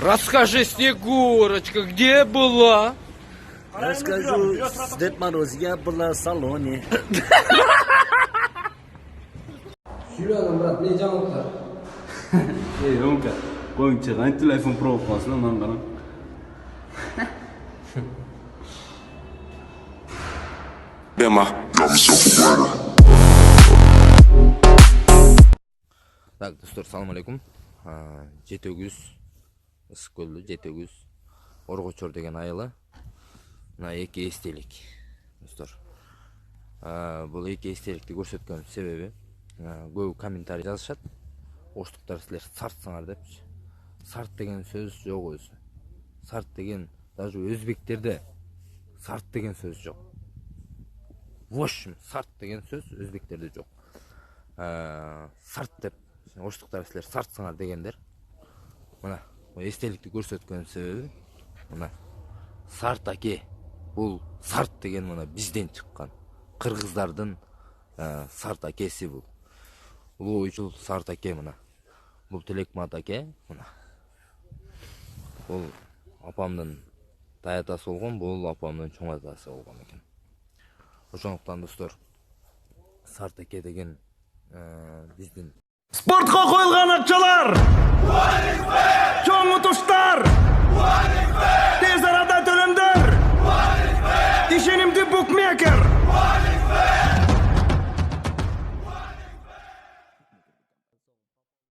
Расскажи, Снегурочка, где была? Расскажу, Дед Мороз, я была в салоне. Сүйрәнім, брат, не жаңалықтар? Ey, onka, qo'yingchi, qani telefon pro qolsin, men qara. Так, достар, салам алейкум. Жетегүз, ысык көлдү, жетегүз, Оргочор деген айылы. Мына эки эстелик, достар. Бул эки эстеликти көрсөткөн себеби, көп комментарий жазышат. Оштуктар силер сартсыңар депчи. Сарт деген сөз жок өзү. Сарт деген даже өзбектерде сарт деген сөз жок. В общем, сарт деген сөз өзбектерде жок. Сарт деп оштуктар силер сартсыңар дегендер. Мына эстеликти көрсөткөн себеби мына Сарт аке. Бул сарт деген мына бизден чыккан. Кыргыздардын сарт акеси бул. Улуу үчүл сарт аке мына. Бул Телекмат аке мына. Бул апамдын таятасы болгон, бул апамдын чоң атасы болгон экен. Ошондуктан достор, сарт аке деген биздин Спортқа қойылған ақшалар! Чоң ұтыштар!